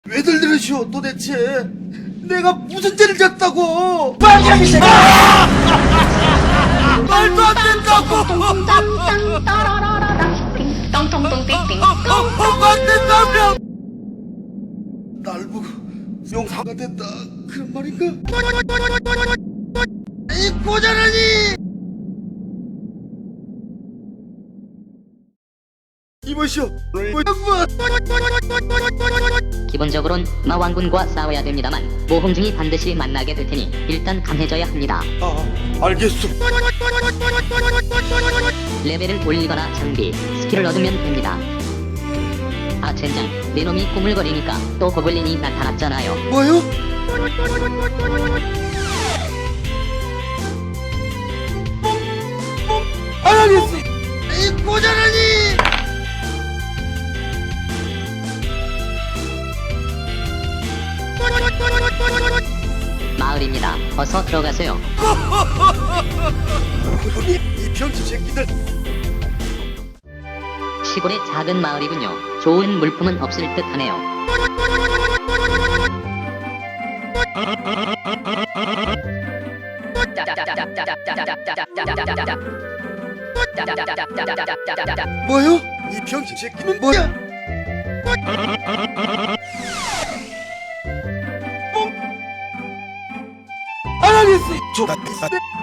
왜들 이러시오 도대체? 내가 무슨 죄를 졌다고? 빨리 이 새끼야! 말도 안 된다고! 안 된다며! 날 보고 용사가 된다 그런 말인가? 이 고자라니! 이보시오 양반! 기본적으론 마왕군과 싸워야 됩니다만 모험중이 반드시 만나게 될 테니 일단 강해져야 합니다. 알겠소. 레벨을 올리거나 장비, 스킬을 얻으면 됩니다. 아 젠장, 내 놈이 꾸물거리니까 또 고블린이 나타났잖아요. 뭐요? 안 하겠어. 이 고자라니! 마을입니다. 어서 들어가세요. 이 병신 새끼들. 시골의 작은 마을이군요. 좋은 물품은 없을 듯 하네요. 뭐요? 이 병신 새끼는 뭐야? 안 하겠어.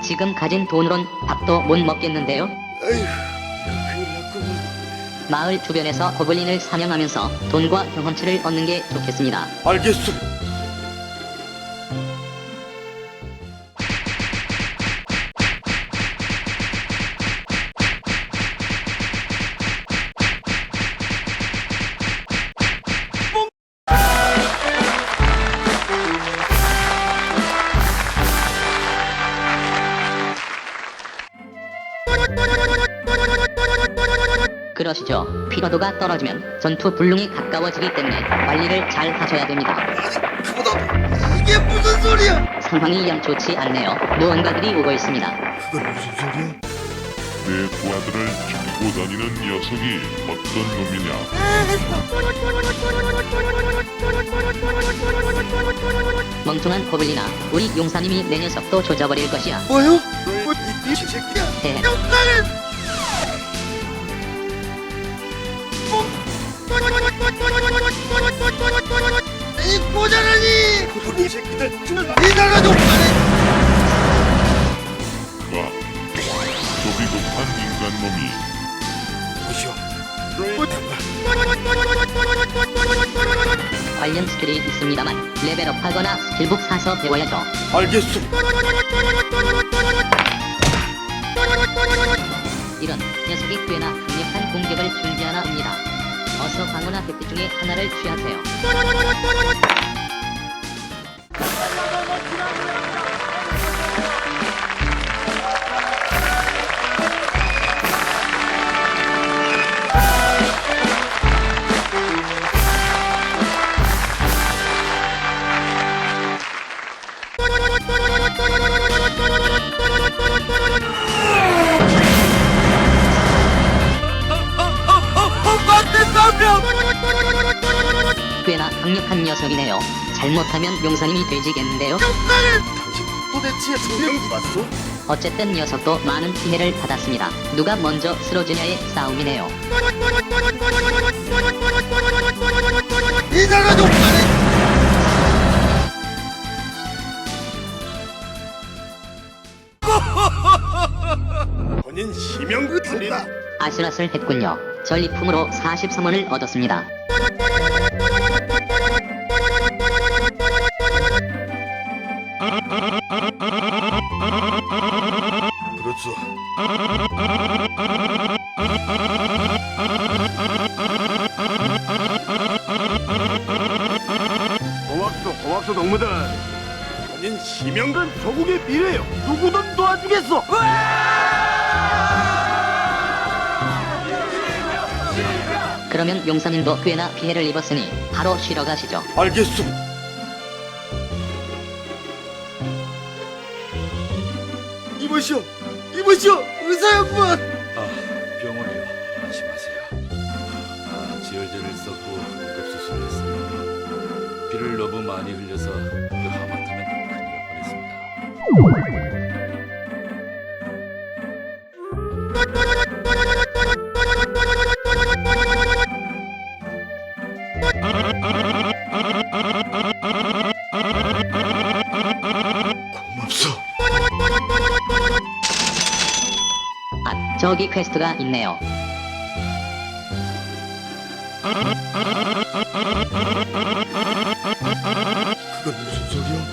지금 가진 돈으론 밥도 못 먹겠는데요. 아휴, 큰일 났구만. 마을 주변에서 고블린을 사냥하면서 돈과 경험치를 얻는 게 좋겠습니다. 알겠소. 그러시죠. 피로도가 떨어지면 전투 불능이 가까워지기 때문에 관리를 잘 하셔야 됩니다. 그보다 이게 무슨 소리야? 상황이 영 좋지 않네요. 무언가들이 오고 있습니다. 그건 무슨 소리야? 내 부하들을 죽이고 다니는 녀석이 어떤 놈이냐? 멍청한 고블린아, 우리 용사님이 내 녀석도 조져버릴 것이야. 뭐요? 이 미친 새끼야? 헤헤. 영사는 이 고자라니! 이 새끼들 이 나라 좀 가, 좁이 급한 인간놈이 보시오. 관련 스킬이 있습니다만 레벨업하거나 스킬북 사서 배워야죠. 알겠소. 이런 녀석이 꽤나 강력한 공격을 준비하나 봅니다. 어서 방어나 획득 중에 하나를 취하세요. 꽤나 강력한 녀석이네요. 잘못하면 용사님이 되지겠는데요. 당신 도대체 성명이 봤소? 어쨌든 녀석도 많은 피해를 받았습니다. 누가 먼저 쓰러지냐의 싸움이네요. 이 나라 좀 본인 심형구 탈이다. 아슬아슬했군요. 전리품으로 43원을 얻었습니다. 그렇소. 고맙소 동무들. 본인 심형근 조국의 미래요. 누구든 도와주겠소. 그러면 용사님도 꽤나 피해를 입었으니 바로 쉬러 가시죠. 알겠소. 이보시오, 의사 양반. 병원이요. 안심하세요. 지혈제를 썼고 응급수술을 했어요. 피를 너무 많이 흘려서 하마터면 큰일 날 뻔했습니다. 고맙소. 아, 저기 퀘스트가 있네요. 그건 무슨 소리야?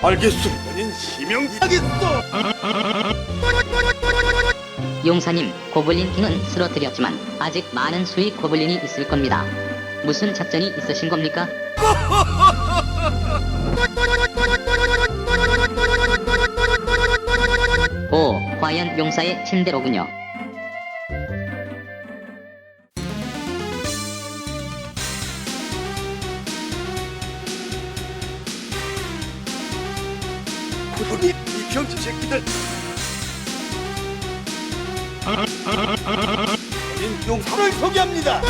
알겠소. 본인 시명 하겠어. 용사님, 고블린 킹은 쓰러뜨렸지만 아직 많은 수의 고블린이 있을 겁니다. 무슨 작전이 있으신 겁니까? 오, 과연 용사의 침대로군요. 본인 이 병신 새끼들. 본인 용사를 소개합니다.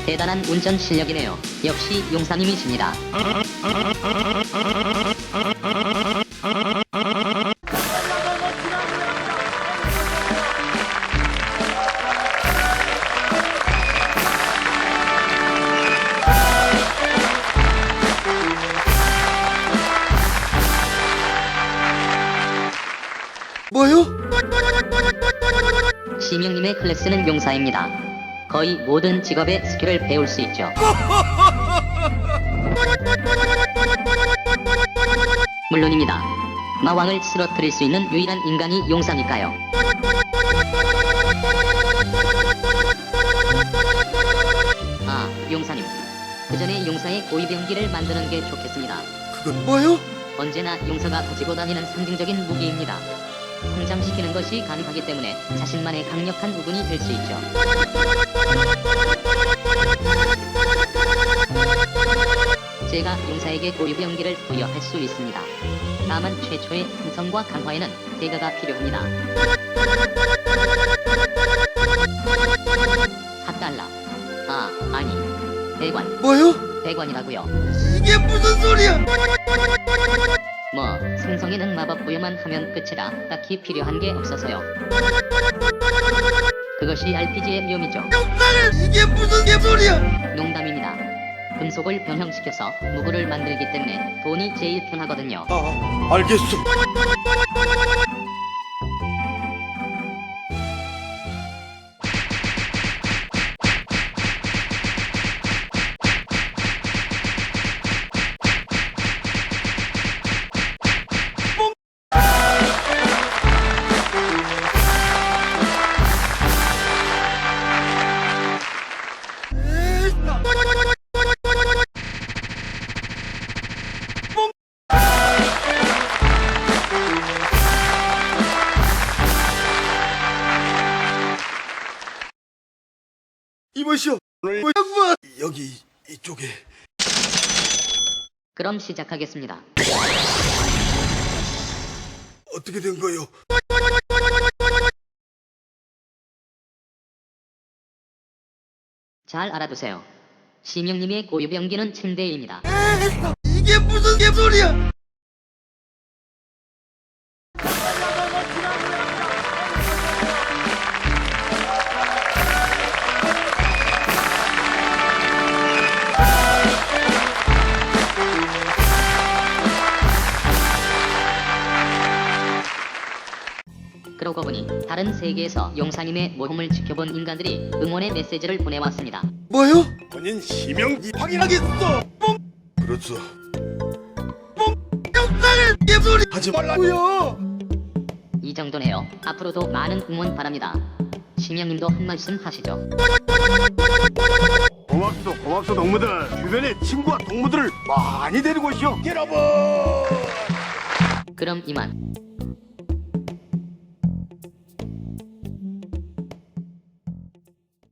대단한 운전 실력이네요. 역시 용사님이십니다. 뭐요? 시명님의 클래스는 용사입니다. 거의 모든 직업의 스킬을 배울 수 있죠. 물론입니다. 마왕을 쓰러뜨릴 수 있는 유일한 인간이 용사니까요. 아, 용사님. 그 전에 용사의 고위병기를 만드는 게 좋겠습니다. 그건 뭐요? 언제나 용사가 가지고 다니는 상징적인 무기입니다. 성장시키는 것이 가능하기 때문에 자신만의 강력한 우군이 될 수 있죠. 제가 용사에게 고유병기를 부여할 수 있습니다. 다만 최초의 생성과 강화에는 대가가 필요합니다. 4달러. 아, 아니. 대관. 뭐요? 대관이라고요. 이게 무슨 소리야? 뭐 생성에는 마법 부여만 하면 끝이라 딱히 필요한 게 없어서요. 그것이 RPG의 묘미죠. 용사를 이게 무슨 개소리야? 농담입니다. 금속을 변형시켜서 무구를 만들기 때문에 돈이 제일 편하거든요. 아, 알겠소. 이보시오. 양반 여기 이쪽에. 그럼 시작하겠습니다. 어떻게 된 거요? 잘 알아두세요. 심영님의 고유병기는 침대입니다. 이게 무슨 개소리야? 그러고 보니 다른 세계에서 용사님의 모험을 지켜본 인간들이 응원의 메시지를 보내왔습니다. 뭐요? 본인 시명 확인하겠어. 뽕. 그렇소. 뽕. 용사를 개소리 하지 말라고요. 이 정도네요. 앞으로도 많은 응원 바랍니다. 심영님도 한 말씀 하시죠. 고맙소 동무들. 주변에 친구와 동무들을 많이 데리고 오시오. 여러분. 그럼 이만.